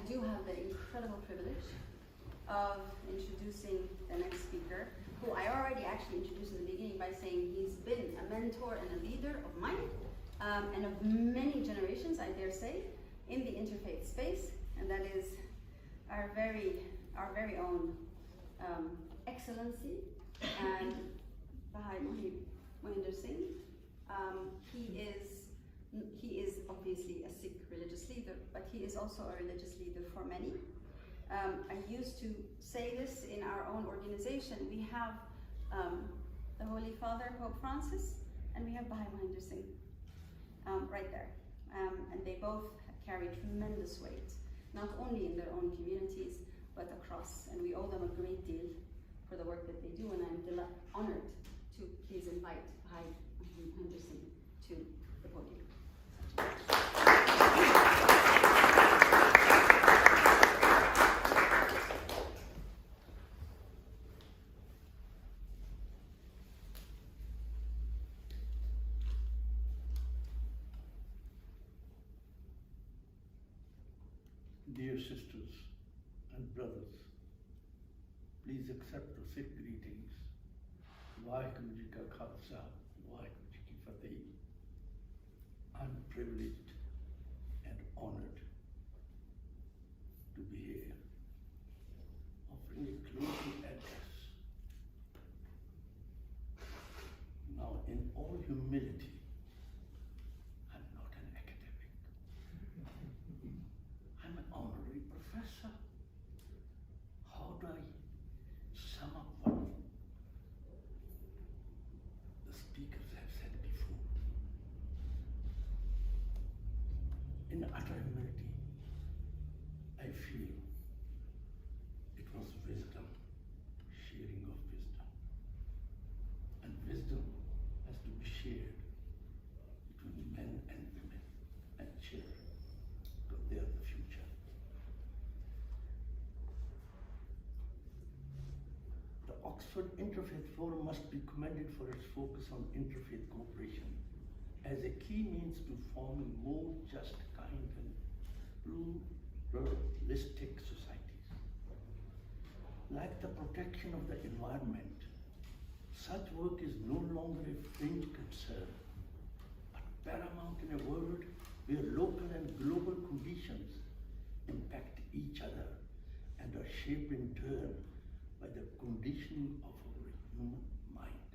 do have the incredible privilege of introducing the next speaker, who I already actually introduced in the beginning by saying he's been a mentor and a leader of mine, and of many generations, I dare say, in the interfaith space, and that is our very own Excellency and Bhai Mohinder Singh. He is obviously a Sikh religious leader, but he is also a religious leader for many. I used to say this in our own organization. We have the Holy Father, Pope Francis, and we have Bhai Mohinder Singh right there. And they both carry tremendous weight, not only in their own communities, but across. And we owe them a great deal for the work that they do, and I'm honored to please invite Bhai Mohinder Singh to the podium. Dear sisters and brothers, please accept the Sikh greetings. Waheguru Ji Ka Khalsa, Waheguru Ji Ki Fateh. I'm privileged and honored to be here, offering a closing address. Now, in all humility, I'm not an academic. I'm an honorary professor. How do I sum up what the speakers have said before? In utter humility, I feel it was wisdom, sharing of wisdom. And wisdom has to be shared between men and women and children, because they are the future. The Oxford Interfaith Forum must be commended for its focus on interfaith cooperation as a key means to forming more just, kind, and pluralistic societies. Like the protection of the environment, such work is no longer a fringe concern, but paramount in a world where local and global conditions impact each other and are shaped in turn by the conditioning of our human mind.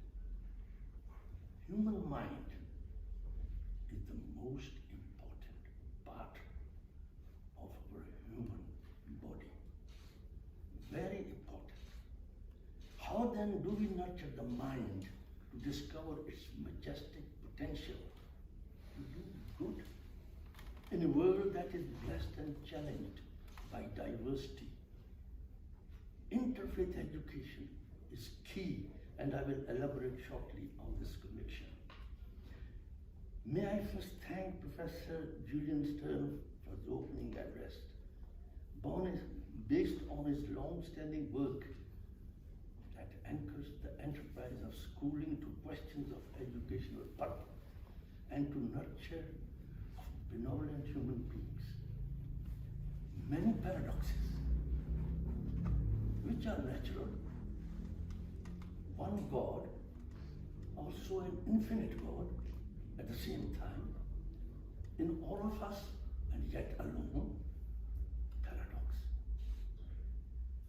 Human mind is the most important part of our human body. Very important. How then do we nurture the mind to discover its majestic potential to do good in a world that is blessed and challenged by diversity? Interfaith education is key, and I will elaborate shortly on this conviction. May I first thank Professor Julian Stern for the opening address. Based on his long-standing work that anchors the enterprise of schooling to questions of educational purpose and to nurture of benevolent human beings. Many paradoxes, which are natural. One God, also an infinite God, at the same time, in all of us and yet alone, paradox.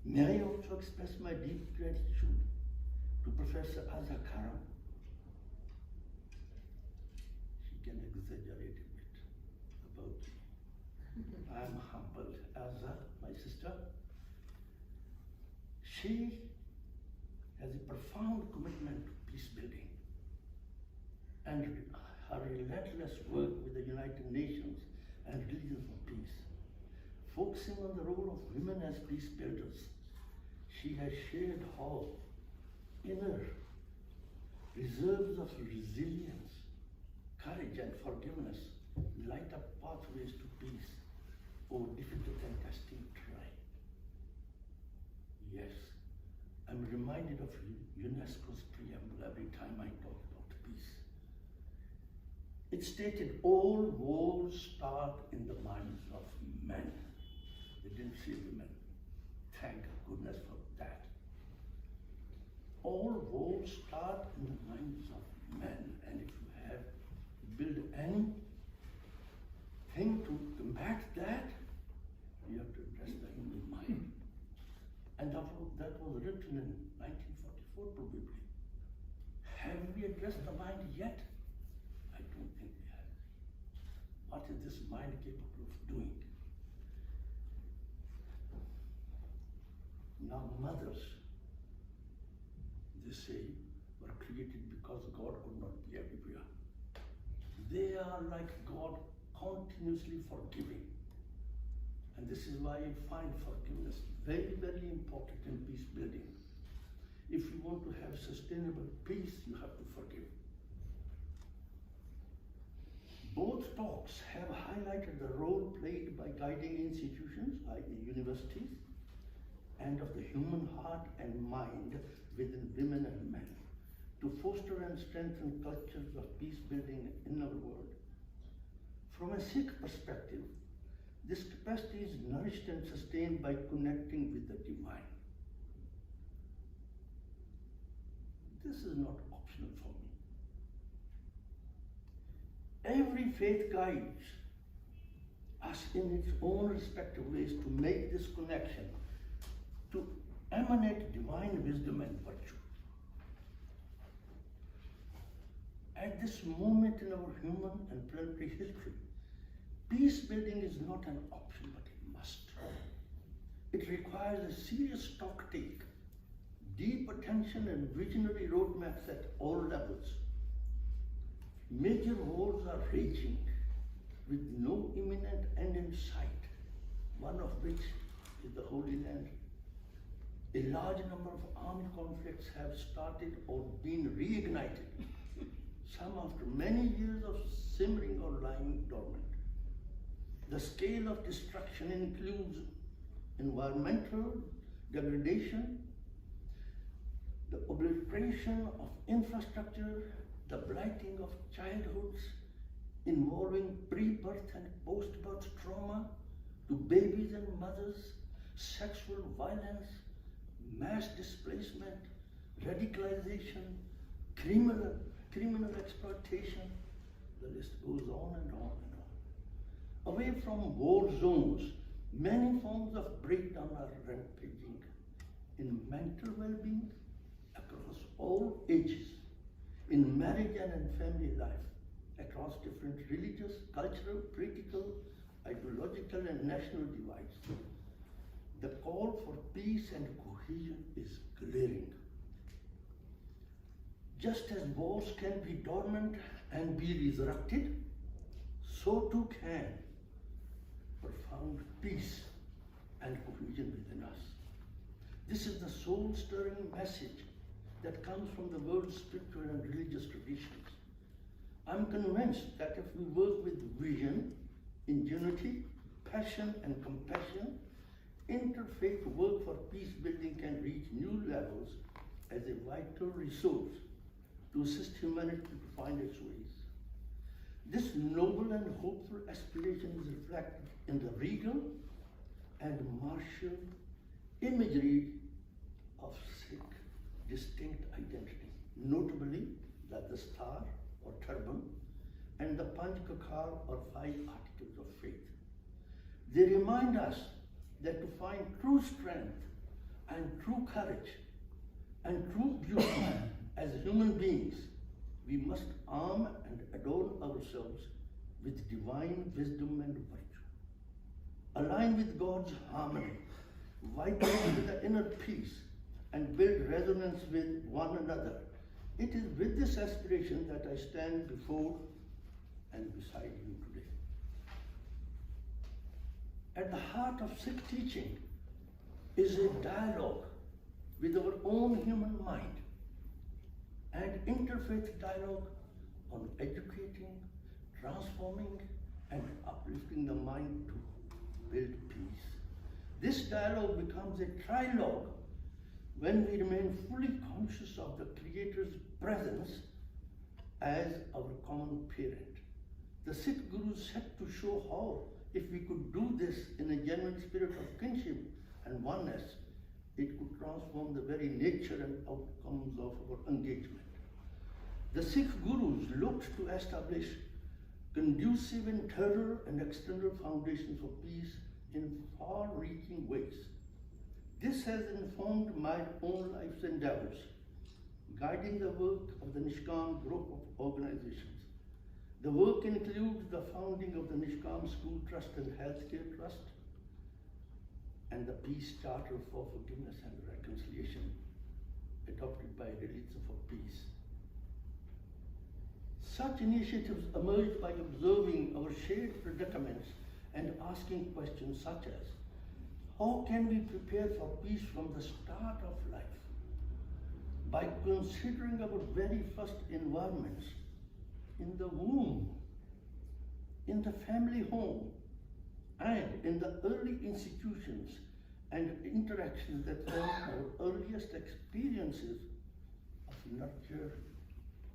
May I also express my deep gratitude to Professor Azza Karam. She can exaggerate a bit about me. I am humbled. Azza, my sister, she has a profound commitment to peace building, and her relentless work with the United Nations and Religions for Peace. Focusing on the role of women as peace builders, she has shared how inner reserves of resilience, courage, and forgiveness light up pathways to peace over difficult and testing terrain. Yes, I'm reminded of UNESCO's preamble every time I talk about peace. It stated all wars start in the minds of men. They to save women. Thank goodness for that. All wars start in the minds of men, and if you have built anything to combat that, you have to address the human mind. And that was written in 1944 probably. Have we addressed the mind yet? I don't think we have. What is this mind capable of doing? Now mothers, they say, were created because God could not be everywhere. They are like God, continuously forgiving. And this is why I find forgiveness very, very important in peace building. If you want to have sustainable peace, you have to forgive. Both talks have highlighted the role played by guiding institutions, i.e. universities, and of the human heart and mind within women and men to foster and strengthen cultures of peace building in our world. From a Sikh perspective, this capacity is nourished and sustained by connecting with the divine. This is not optional for me. Every faith guides us in its own respective ways to make this connection, to emanate divine wisdom and virtue. At this moment in our human and planetary history, peace building is not an option, but a must. It requires a serious stock take, deep attention and visionary roadmaps at all levels. Major wars are raging with no imminent end in sight, one of which is the Holy Land. A large number of armed conflicts have started or been reignited, some after many years of simmering or lying dormant. The scale of destruction includes environmental degradation, the obliteration of infrastructure, the blighting of childhoods, involving pre-birth and post-birth trauma to babies and mothers, sexual violence, mass displacement, radicalization, criminal exploitation. The list goes on and on and on. Away from war zones, many forms of breakdown are rampaging in mental well-being across all ages, in marriage and in family life, across different religious, cultural, political, ideological and national divides. The call for peace and cohesion is glaring. Just as wars can be dormant and be resurrected, so too can profound peace and cohesion within us. This is the soul-stirring message that comes from the world's spiritual and religious traditions. I'm convinced that if we work with vision, ingenuity, passion and compassion, interfaith work for peace building can reach new levels as a vital resource to assist humanity to find its ways. This noble and hopeful aspiration is reflected in the regal and martial imagery of Sikh distinct identity, notably the star or turban and the Panj Kakar or 5 articles of faith. They remind us that to find true strength and true courage and true beauty as human beings, we must arm and adorn ourselves with divine wisdom and virtue. Align with God's harmony, vibrate with the inner peace, and build resonance with one another. It is with this aspiration that I stand before and beside you today. At the heart of Sikh teaching is a dialogue with our own human mind and interfaith dialogue on educating, transforming, and uplifting the mind to build peace. This dialogue becomes a trilogue when we remain fully conscious of the Creator's presence as our common parent. The Sikh Guru set to show how if we could do this in a genuine spirit of kinship and oneness, it could transform the very nature and outcomes of our engagement. The Sikh gurus looked to establish conducive internal and external foundations for peace in far-reaching ways. This has informed my own life's endeavors, guiding the work of the Nishkam group of organizations. The work includes the founding of the Nishkam School Trust and Healthcare Trust, and the Peace Charter for Forgiveness and Reconciliation, adopted by Religions for Peace. Such initiatives emerged by observing our shared predicaments and asking questions such as, how can we prepare for peace from the start of life? By considering our very first environments in the womb, in the family home, and in the early institutions and interactions that form our earliest experiences of nurture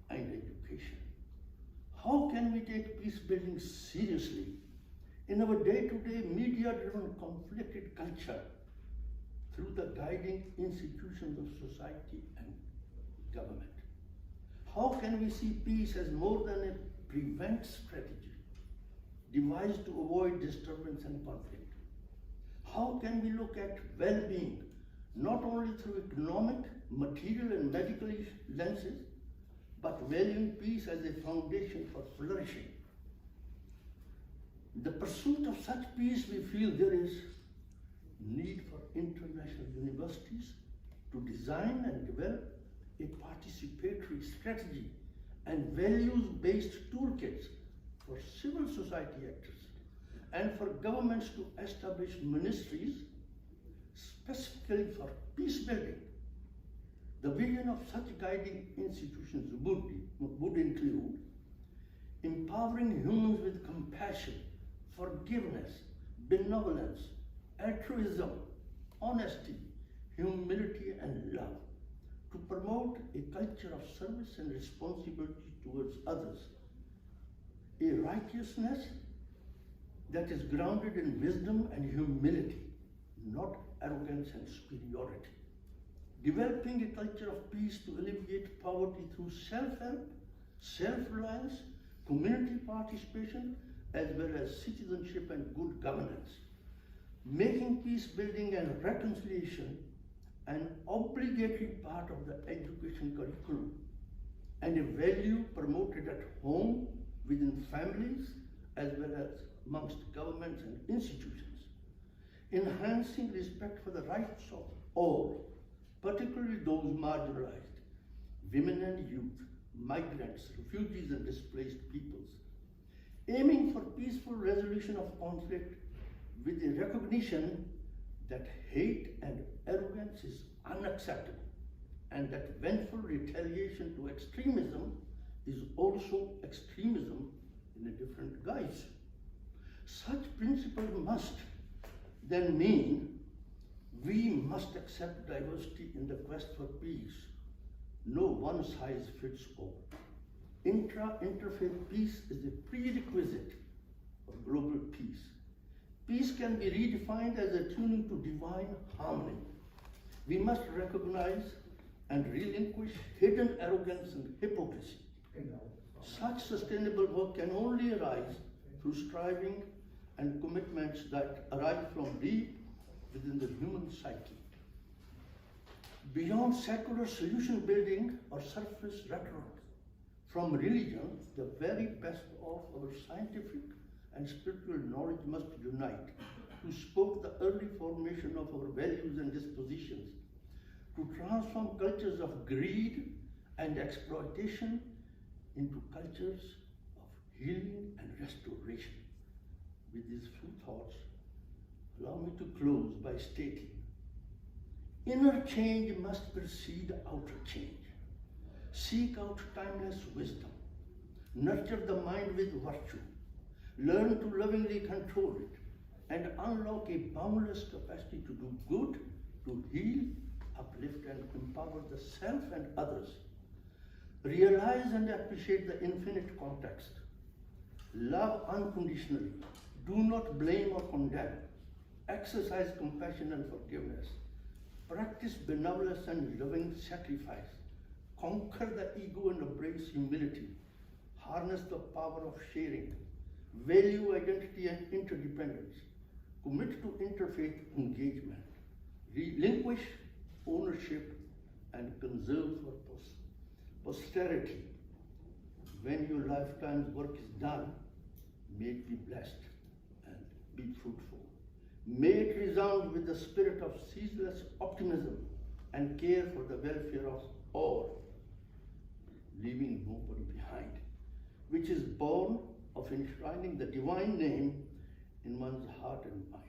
and education. How can we take peace building seriously in our day-to-day media-driven conflicted culture through the guiding institutions of society and government? How can we see peace as more than a prevent strategy devised to avoid disturbance and conflict? How can we look at well-being not only through economic, material, and medical lenses, but valuing peace as a foundation for flourishing? In the pursuit of such peace, we feel there is need for international universities to design and develop a participatory strategy and values-based toolkits for civil society actors, and for governments to establish ministries specifically for peace building. The vision of such guiding institutions would include empowering humans with compassion, forgiveness, benevolence, altruism, honesty, humility, and love, to promote a culture of service and responsibility towards others, a righteousness that is grounded in wisdom and humility, not arrogance and superiority. Developing a culture of peace to alleviate poverty through self-help, self-reliance, community participation, as well as citizenship and good governance. Making peace building and reconciliation an obligatory part of the education curriculum and a value promoted at home, within families, as well as amongst governments and institutions. Enhancing respect for the rights of all, particularly those marginalized, women and youth, migrants, refugees, and displaced peoples. Aiming for peaceful resolution of conflict with a recognition that hate and arrogance is unacceptable, and that vengeful retaliation to extremism is also extremism in a different guise. Such principles must then mean we must accept diversity in the quest for peace. No one size fits all. Interfaith peace is a prerequisite for global peace. Peace can be redefined as attuning to divine harmony. We must recognize and relinquish hidden arrogance and hypocrisy. Such sustainable work can only arise through striving and commitments that arise from deep within the human psyche. Beyond secular solution building or surface rhetoric, from religion, the very best of our scientific and spiritual knowledge must unite to support the early formation of our values and dispositions, to transform cultures of greed and exploitation into cultures of healing and restoration. With these few thoughts, allow me to close by stating, inner change must precede outer change. Seek out timeless wisdom. Nurture the mind with virtue. Learn to lovingly control it and unlock a boundless capacity to do good, to heal, uplift, and empower the self and others. Realize and appreciate the infinite context. Love unconditionally, Do not blame or condemn. Exercise compassion and forgiveness. Practice benevolence and loving sacrifice. Conquer the ego and embrace humility. Harness the power of sharing. Value identity and interdependence. Commit to interfaith engagement. Relinquish ownership and conserve for posterity. When your lifetime's work is done, may it be blessed and be fruitful. May it resound with the spirit of ceaseless optimism and care for the welfare of all, leaving nobody behind, which is born of enshrining the divine name in one's heart and mind.